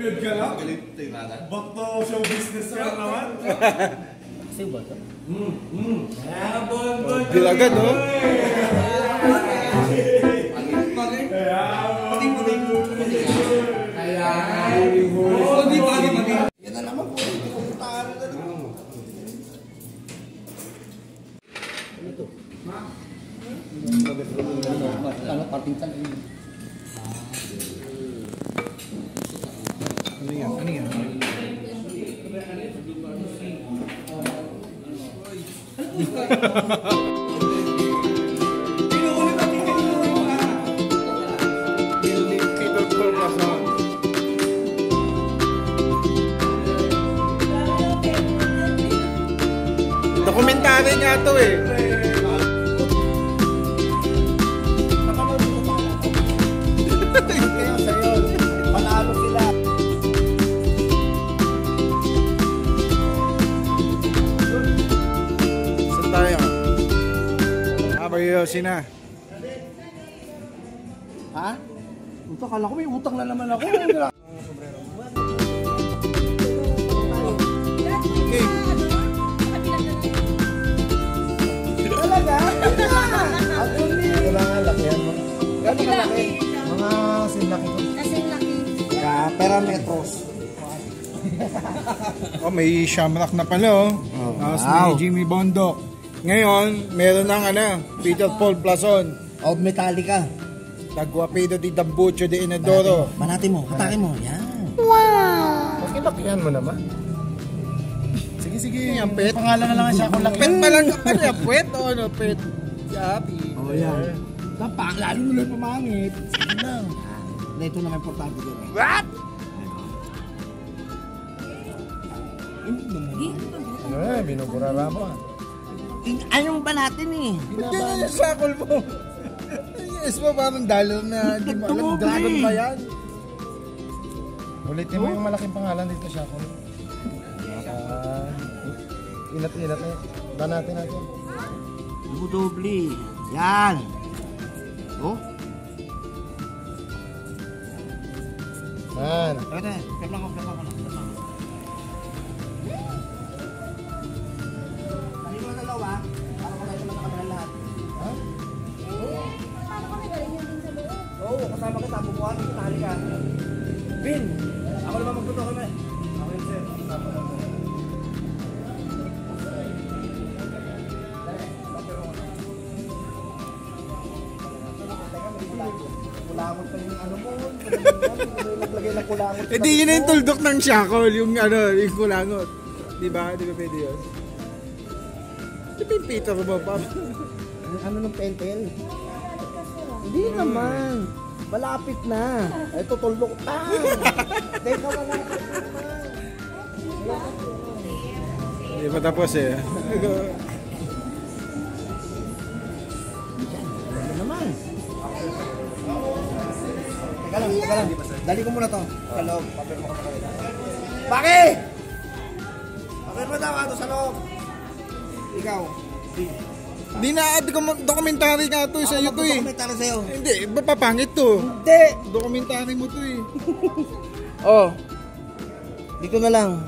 Good ka lang? Ba't to show business ka naman? Kasi ba ito? Bilagad, no? Yan na naman po. Hindi ko puntaan na ito. Ano ito? Ano? Partingsan na yun. Ano yan? Ano yan? Dokumentary nga ito eh. Kaya sa'yo, panalo sila. Saan tayo? Abayosin na. Ha? Ito, kala ko may utang na naman ako. Okay. Talaga? Ako ni. Kailangan lakihan mo. Gano'n kalaki? Mga sinlaki ko. Kasing laki. Perametros. Oh, may shamrock na pala oh. Tapos wow. may Jimmy Bondok. Ngayon, meron ng Peter Paul Plason. O Metallica. Taguapido di Dambucho de Inodoro. Banati mo, hatake mo. Yan. Wow! Bakit lakihan mo naman? Sige, sige. Ang pet. Pangalan na lang siya kung laki. Pet pa lang. Ano yan? Pet o ano? Pet. Si Happy. O yan. Tapang, lalo mo lang pamangit. Sige lang. Ito naman importante ko. What? Binubura mo. Anong ba natin eh? Hindi na yung sakol mo. Yes mo, parang dollar na hindi mo alam. Dragon ba yan? Ulitin mo yung malaking pangalan dito, Shakol. Inat-inat na yun. Banatin natin. Dubli. Yan. Oh? Man. Teka, teka lang ako. Kanino na dalawa? Para ko tayo sa lahat. Ha? Paano kami galing yun din sa loob? Oo, kasama kita. Bubuhat kita. Halika. Bin! Ako naman magtuto kami. Ako yun, sir. Kulangot pa yung ano mo. Naglagay ng kulangot. Eh di yun na yung tuldok ng Shakol. Yung yung kulangot. Diba? Di ba pwede yun? Di ba yung Peter mo ba? Ano ng pentel? Hindi naman. Malapit na. Ito tuldok. Teka, malapit naman. Hindi pa tapos eh. Ano naman? Teka lang. Dali ko muna to. Sa loob. Papirma ko sa kanila. Paki! Papirma daw ato sa loob. Ikaw. Di na dokumentary nga to sa iyo to eh. Dokumentary sa'yo. Hindi, papangit to. Hindi! Dokumentary mo to eh. Oh. Dito na lang.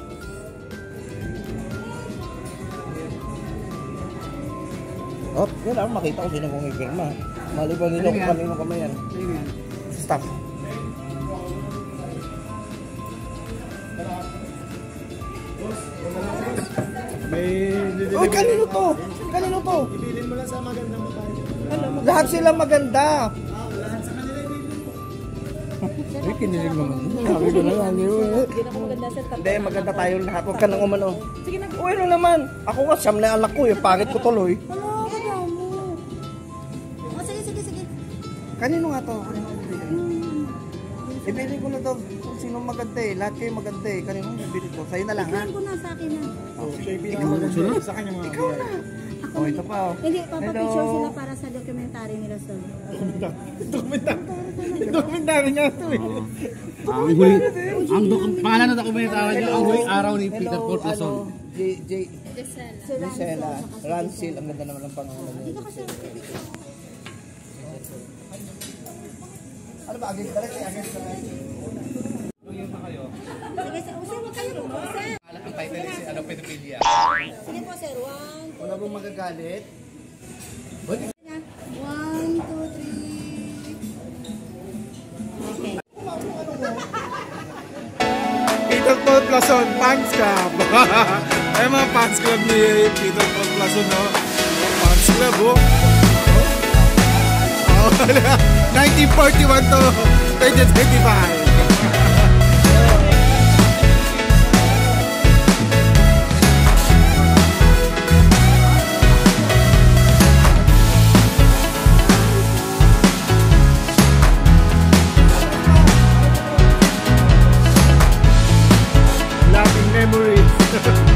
Oh, yan lang. Makita ko sino kong ipirma. Maliban nila kung kanino kamay yan. Stop. Oh, kanino to? Kanino to? Ibilin mo lang sa magandang babae. Lahat sila maganda. Ay, kinilig naman. Sabi ko na lang. Hindi na ako maganda sa tatlo. Hindi, maganda tayo lahat. Huwag ka nang umano. Sige na. Uy, ano naman? Ako nga, siyam na anak ko. Yung pangit ko tuloy. Wala, kaya mo. Oh, sige. Kanino nga to? Ibili ko na to. Kung sino maganda eh. Lahat kayo maganda eh. Kanino ibili ko? Sa'yo na lang ha? Ikan ko na sa akin na. Ikaw maganda sa kanya mga Ikaw na. Oh, ito pa oh. Hindi, papapicture sila para sa documentary nila sa Dokumentary nga to eh. Pangalan ng dokumentary niyo, ang huling araw ni Peter Paul Plason. Gisela. Rancil. Ang ganda naman ng pangalan niya. Ano ba? Against direct? Against direct? kung magagalit. 1, 2, 3. Okay. Peter Paul Plason, Fans Club. Ay mga Fans Club ni Peter Paul Plason, no? Fans Club, oh. 1941 to 2025. Laughing memories.